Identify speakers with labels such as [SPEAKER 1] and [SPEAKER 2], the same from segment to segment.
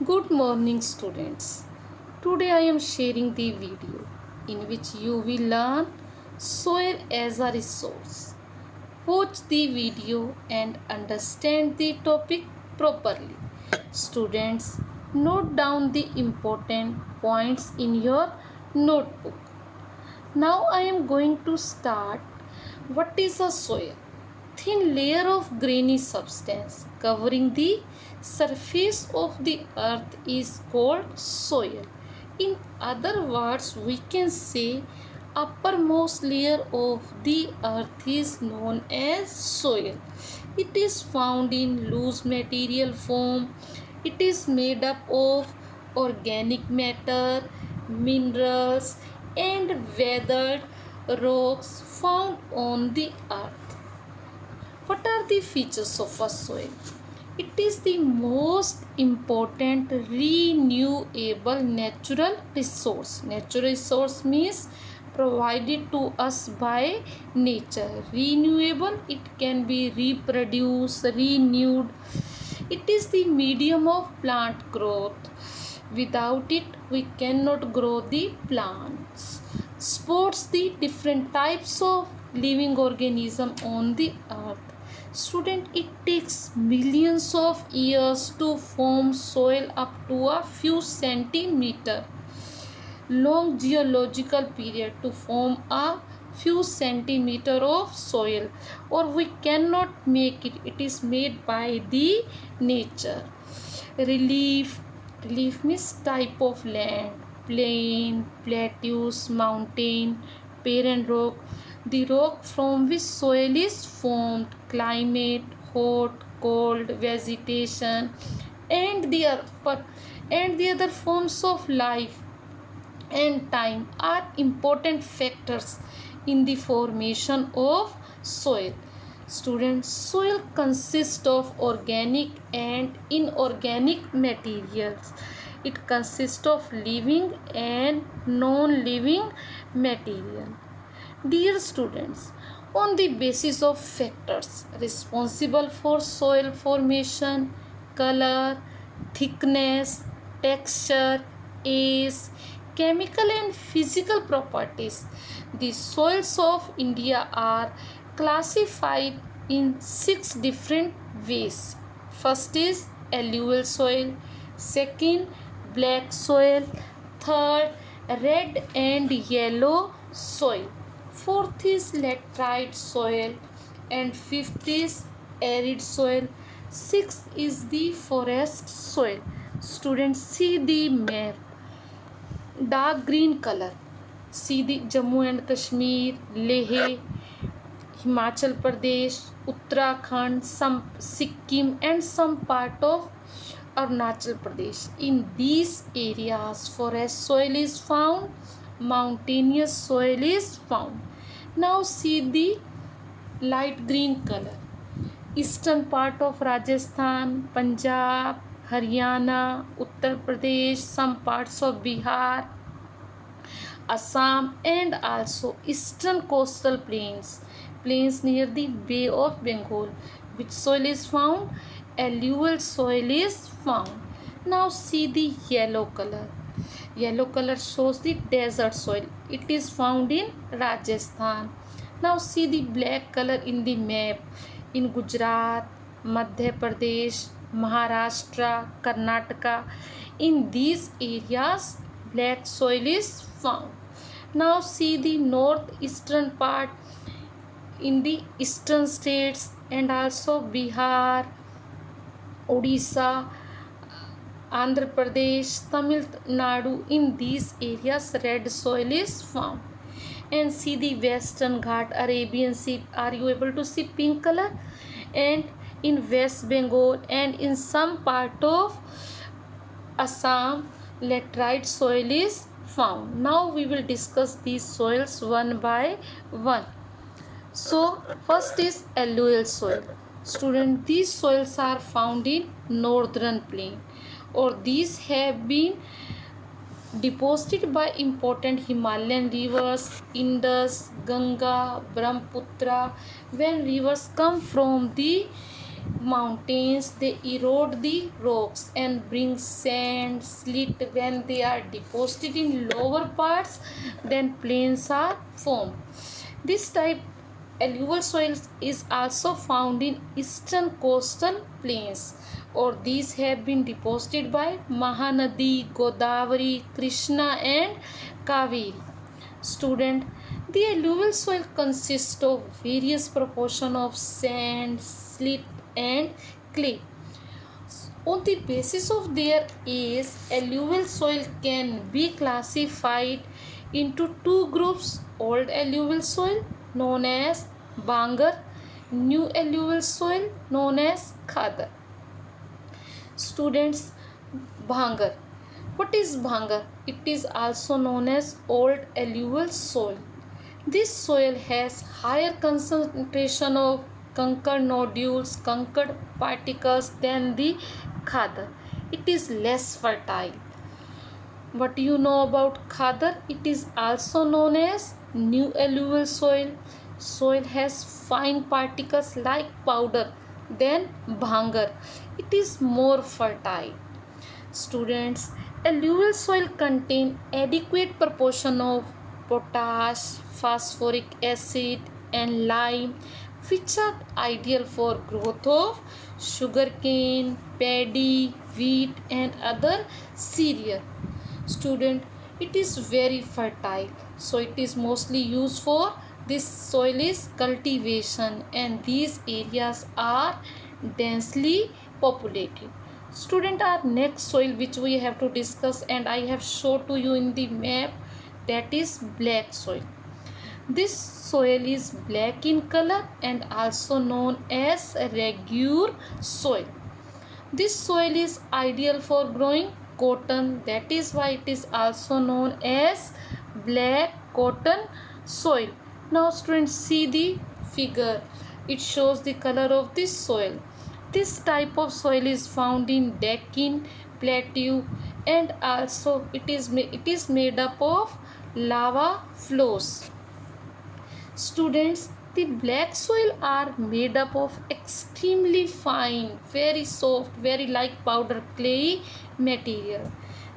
[SPEAKER 1] Good morning, students. Today I am sharing the video in which you will learn soil as a resource. Watch the video and understand the topic properly. Students, note down the important points in your notebook. Now I am going to start. What is a soil? Thin layer of grainy substance covering the surface of the earth is called soil. In other words, we can say uppermost layer of the earth is known as soil. It is found in loose material form. It is made up of organic matter, minerals, and weathered rocks found on the earth. What are the features of a soil? It is the most important renewable natural resource. Natural resource means provided to us by nature. Renewable, it can be reproduced, renewed. It is the medium of plant growth. Without it, we cannot grow the plants. Supports the different types of living organism on the earth. Student, it takes millions of years to form soil up to a few centimeter long geological period to form a few centimeter of soil, or we cannot make it. It is made by the nature. Relief means type of land: plain, plateaus, mountain, barren rock. The rock from which soil is formed, climate, hot, cold, vegetation, and the other forms of life and time are important factors in the formation of soil. Students, soil consists of organic and inorganic materials. It consists of living and non-living material. Dear students, on the basis of factors responsible for soil formation, color, thickness, texture, age, chemical and physical properties, the soils of India are classified in 6 different ways. First is alluvial soil, second black soil, third red and yellow soil, fourth is laterite soil, and fifth is arid soil, sixth is the forest soil. Students, see the map. Dark green color, see the Jammu and Kashmir, Leh, Himachal Pradesh, Uttarakhand, some Sikkim, and some part of Arunachal Pradesh. In these areas, forest soil is found, mountainous soil is found. Now see the light green color. Eastern part of Rajasthan, Punjab, Haryana, Uttar Pradesh, some parts of Bihar, Assam, and also eastern coastal plains near the Bay of Bengal. Which soil is found? Alluvial soil is found. Now see the yellow color. Yellow color shows the desert soil. It is found in Rajasthan. Now see the black color in the map. In Gujarat, Madhya Pradesh, Maharashtra, Karnataka. In these areas, black soil is found. Now see the northeastern part in the eastern states and also Bihar, Odisha, Andhra Pradesh, Tamil Nadu. In these areas, red soil is found. And see the western Ghat, Arabian Sea. Are you able to see pink color? And in West Bengal and in some part of Assam, laterite soil is found. Now we will discuss these soils one by one. So first is alluvial soil. Student, these soils are found in northern plain, or these have been deposited by important Himalayan rivers, Indus, Ganga, Brahmaputra. When rivers come from the Mountains, they erode the rocks and bring sand, slit when they are deposited in lower parts, then plains are formed. This type alluvial soil is also found in eastern coastal plains, or these have been deposited by Mahanadi, Godavari, Krishna and Kaveri. Student, the alluvial soil consists of various proportion of sand, slit and clay. On the basis of their age, alluvial soil can be classified into two groups: old alluvial soil known as Bangar, new alluvial soil known as Khadar. Students, Bhangar. What is Bhangar? It is also known as old alluvial soil. This soil has higher concentration of conquered nodules, conquered particles than the Khadar. It is less fertile. What do you know about Khadar? It is also known as new alluvial soil. Soil has fine particles like powder than Bhangar. It is more fertile. Students, alluvial soil contain adequate proportion of potash, phosphoric acid and lime, which are ideal for growth of sugarcane, paddy, wheat and other cereal. Student, it is very fertile, so it is mostly used for this soil is cultivation, and these areas are densely populated. Student, our next soil which we have to discuss, and I have showed to you in the map, that is black soil. This soil is black in color and also known as regur soil. This soil is ideal for growing cotton, that is why it is also known as black cotton soil. Now students, see the figure. It shows the color of this soil. This type of soil is found in Deccan Plateau, and also it is made up of lava flows. Students, the black soil are made up of extremely fine, very soft, very like powder clay material.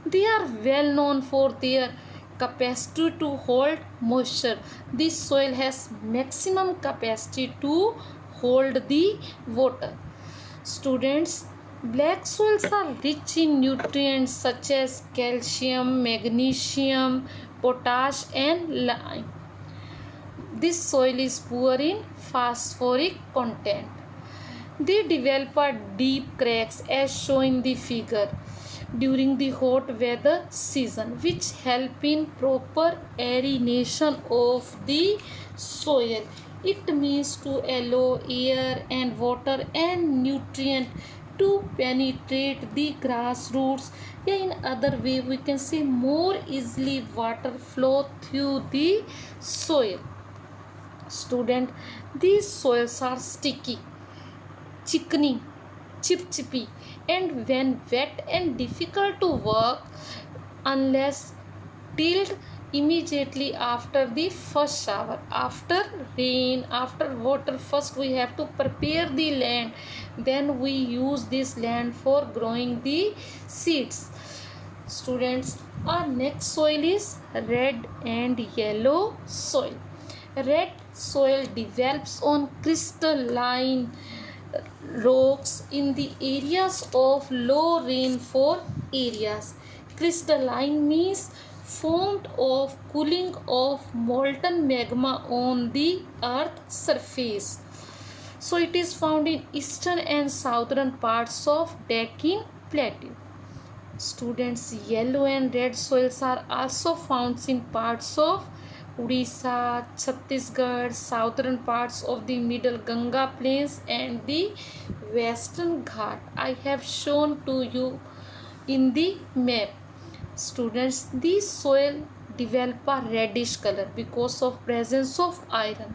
[SPEAKER 1] They are well known for their capacity to hold moisture. This soil has maximum capacity to hold the water. Students, black soils are rich in nutrients such as calcium, magnesium, potash and lime. This soil is poor in phosphoric content. They develop deep cracks as shown in the figure during the hot weather season, which help in proper aeration of the soil. It means to allow air and water and nutrient to penetrate the grass roots. Yeah, in other way we can say more easily water flow through the soil. Student, these soils are sticky, chickeny, chip-chippy, and when wet and difficult to work unless tilled immediately after the first shower. After rain, after water, first we have to prepare the land, then we use this land for growing the seeds. Students, our next soil is red and yellow soil. Red soil develops on crystalline rocks in the areas of low rainfall areas. Crystalline means formed of cooling of molten magma on the earth surface. So it is found in eastern and southern parts of Deccan Plateau. Students, yellow and red soils are also found in parts of Odisha, Chhattisgarh, southern parts of the middle Ganga plains and the western Ghat. I have shown to you in the map. Students, these soil develop a reddish color because of presence of iron.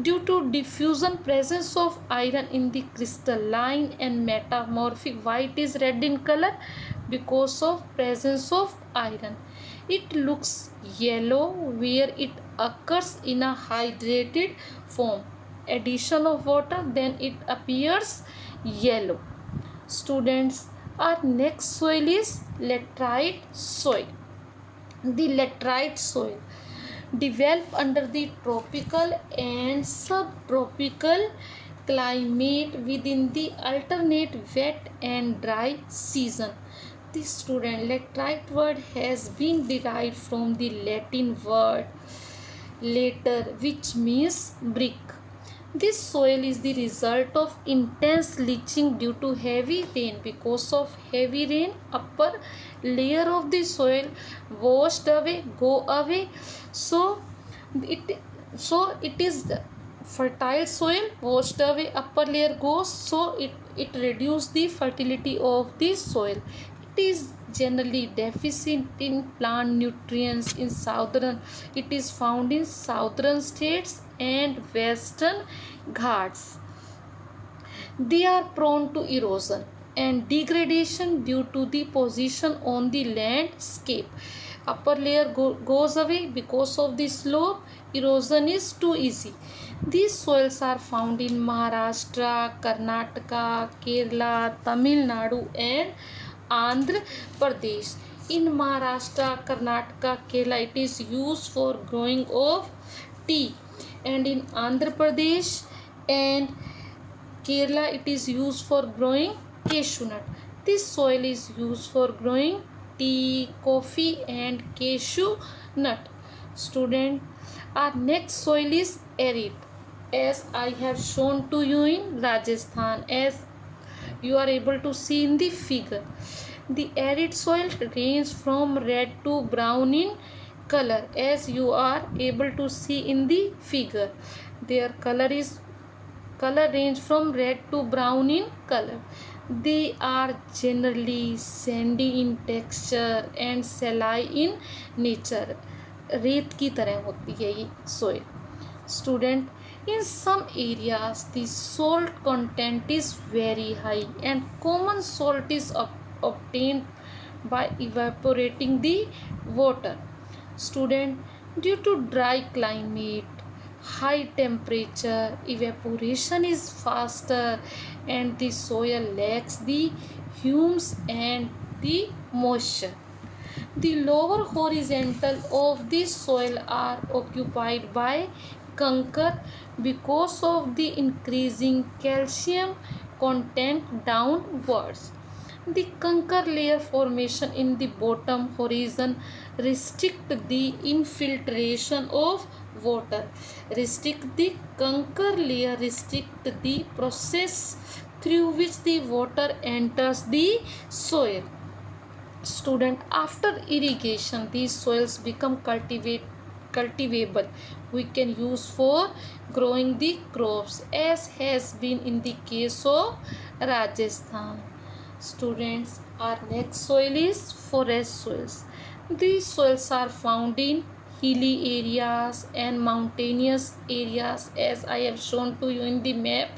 [SPEAKER 1] Due to diffusion presence of iron in the crystalline and metamorphic, why it is red in color? Because of presence of iron. It looks yellow where it occurs in a hydrated form. Addition of water, then it appears yellow. Students, our next soil is laterite soil. The laterite soil develop under the tropical and subtropical climate within the alternate wet and dry season. The student laterite word has been derived from the Latin word later, which means brick. This soil is the result of intense leaching due to heavy rain. Because of heavy rain, upper layer of the soil washed away, go away. So it is the fertile soil washed away, upper layer goes, so it reduces the fertility of the soil. It is generally deficient in plant nutrients in southern. It is found in southern states and western Ghats. They are prone to erosion and degradation due to the position on the landscape. Upper layer goes away because of the slope. Erosion is too easy. These soils are found in Maharashtra, Karnataka, Kerala, Tamil Nadu and Andhra Pradesh. In Maharashtra, Karnataka, Kerala, it is used for growing of tea, and in Andhra Pradesh and Kerala, it is used for growing cashew nut. This soil is used for growing tea, coffee and cashew nut. Student, our next soil is arid, as I have shown to you in Rajasthan, as you are able to see in the figure. The arid soil ranges from red to brown in color, as you are able to see in the figure. Their color range from red to brown in color. They are generally sandy in texture and saline in nature. रेत की तरह होती है ये soil. Student, in some areas the salt content is very high and common salt is obtained by evaporating the water. Student, due to dry climate, high temperature, evaporation is faster and the soil lacks the humus and the moisture. The lower horizontal of the soil are occupied by conker because of the increasing calcium content downwards. The conker layer formation in the bottom horizon restrict the infiltration of water. Restrict the conker layer, restrict the process through which the water enters the soil. Student, after irrigation, these soils become cultivable. We can use for growing the crops, as has been in the case of Rajasthan. Students, our next soil is forest soils. These soils are found in hilly areas and mountainous areas, as I have shown to you in the map.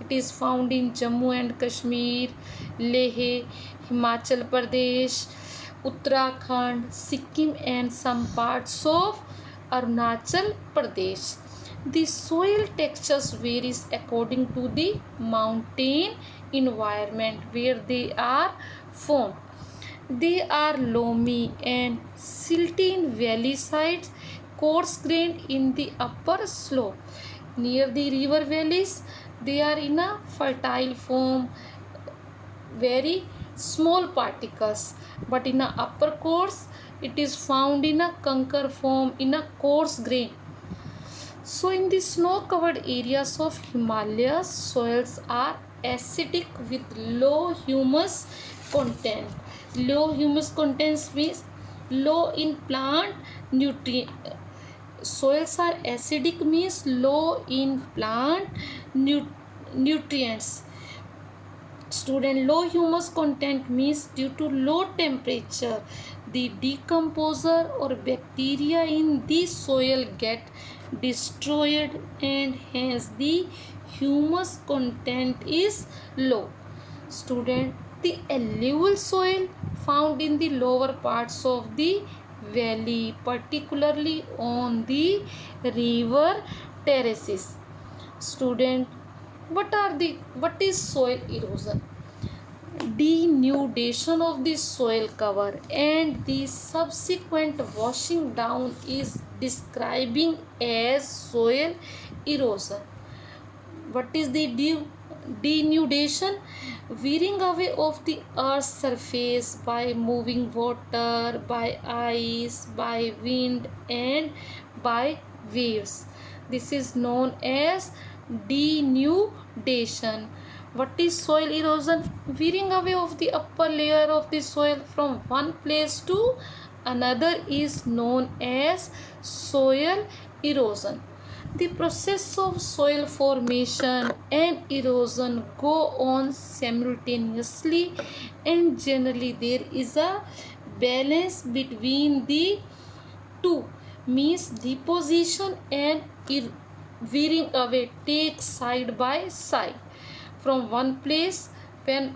[SPEAKER 1] It is found in Jammu and Kashmir, Leh, Himachal Pradesh, Uttarakhand, Sikkim and some parts of Arunachal Pradesh. The soil textures varies according to the mountain environment where they are formed. They are loamy and silty in valley sides, coarse grained in the upper slope. Near the river valleys, they are in a fertile form, very small particles, but in a upper course it is found in a conker form in a coarse grain. So in the snow covered areas of Himalayas, soils are acidic with low humus content. Low humus content means low in plant nutrient. Soils are acidic means low in plant nutrients. Student, low humus content means due to low temperature, the decomposer or bacteria in the soil get destroyed and hence the humus content is low. Student, the alluvial soil found in the lower parts of the valley, particularly on the river terraces. Student, What is soil erosion? Denudation of the soil cover and the subsequent washing down is describing as soil erosion. What is the denudation? Wearing away of the earth's surface by moving water, by ice, by wind, and by waves. This is known as denudation. What is soil erosion? Wearing away of the upper layer of the soil from one place to another is known as soil erosion. The process of soil formation and erosion go on simultaneously, and generally there is a balance between the two, means deposition and wearing away take side by side. From one place when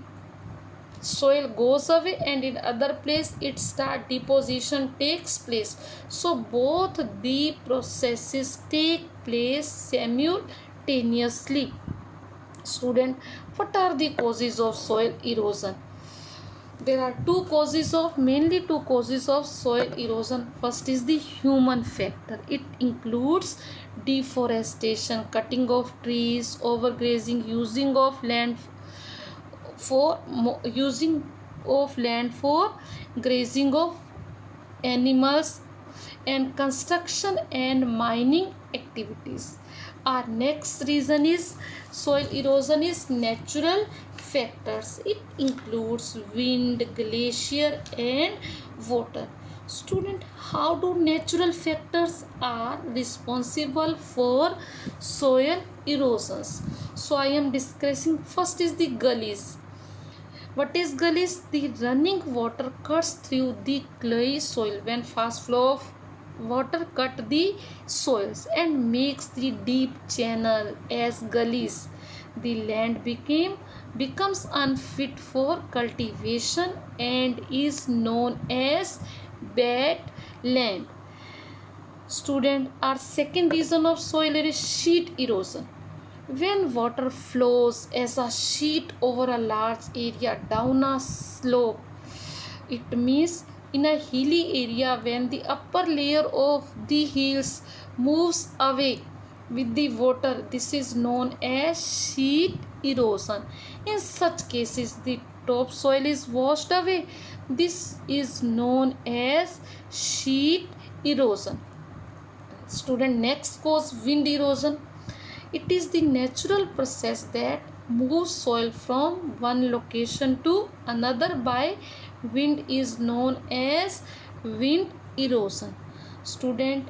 [SPEAKER 1] soil goes away, and in other place it start deposition takes place, so both the processes take place simultaneously. Student, what are the causes of soil erosion? There are mainly two causes of soil erosion. First is the human factor. It includes deforestation, cutting of trees, overgrazing, using of land for grazing of animals, and construction and mining activities. Our next reason is soil erosion is natural factors. It includes wind, glacier, and water. Student, how do natural factors are responsible for soil erosions? So I am discussing. First is the gullies. What is gullies? The running water cuts through the clay soil. When fast flow of water cut the soils and makes the deep channel as gullies, the land becomes unfit for cultivation and is known as bad land. Student, our second reason of soil is sheet erosion. When water flows as a sheet over a large area down a slope, it means in a hilly area, when the upper layer of the hills moves away with the water, this is known as sheet erosion. In such cases, the topsoil is washed away. This is known as sheet erosion. Student, next cause wind erosion. It is the natural process that moves soil from one location to another by wind is known as wind erosion. Student,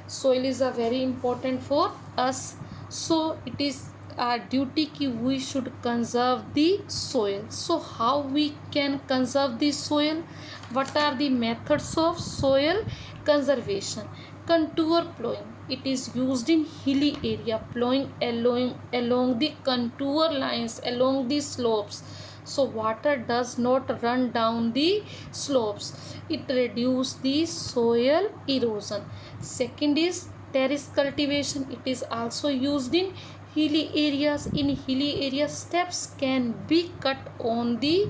[SPEAKER 1] soil is a very important for us, so it is our duty कि we should conserve the soil. So how we can conserve the soil? What are the methods of soil conservation? Contour plowing. It is used in hilly area, plowing along the contour lines along the slopes, so water does not run down the slopes. It reduces the soil erosion. Second is terrace cultivation. It is also used in hilly areas. In hilly areas, steps can be cut on the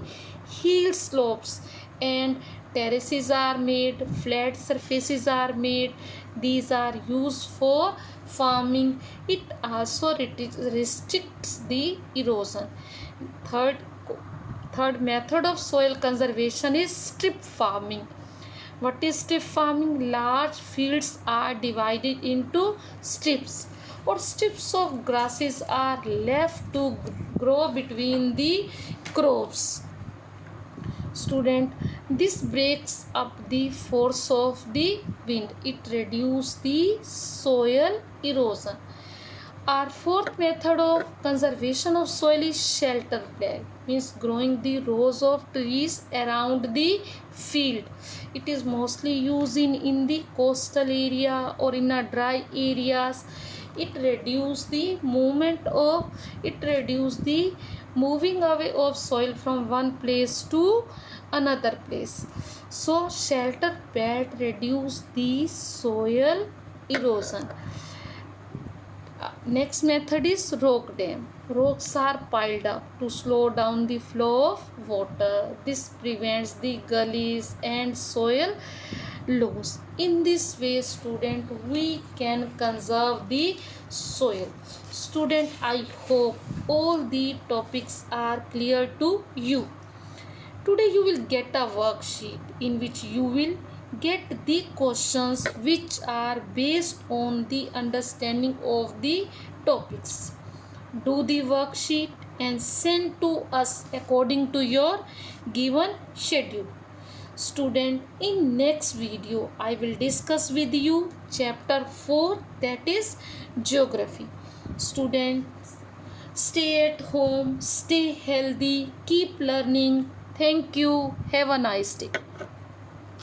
[SPEAKER 1] hill slopes and terraces are made, flat surfaces are made. These are used for farming. It also restricts the erosion. Third method of soil conservation is strip farming. What is strip farming? Large fields are divided into strips, or strips of grasses are left to grow between the crops. Student, this breaks up the force of the wind. It reduces the soil erosion. Our fourth method of conservation of soil is shelter plant, means growing the rows of trees around the field. It is mostly used in the coastal area or in a dry areas. It reduces the moving away of soil from one place to another place. So shelter belt reduce the soil erosion. Next method is rock dam. Rocks are piled up to slow down the flow of water. This prevents the gullies and soil loss. In this way, student, we can conserve the soil. Student, I hope all the topics are clear to you. Today you will get a worksheet in which you will get the questions which are based on the understanding of the topics. Do the worksheet and send to us according to your given schedule. Student, in next video I will discuss with you chapter 4, that is geography. Student, stay at home, stay healthy, keep learning. Thank you. Have a nice day.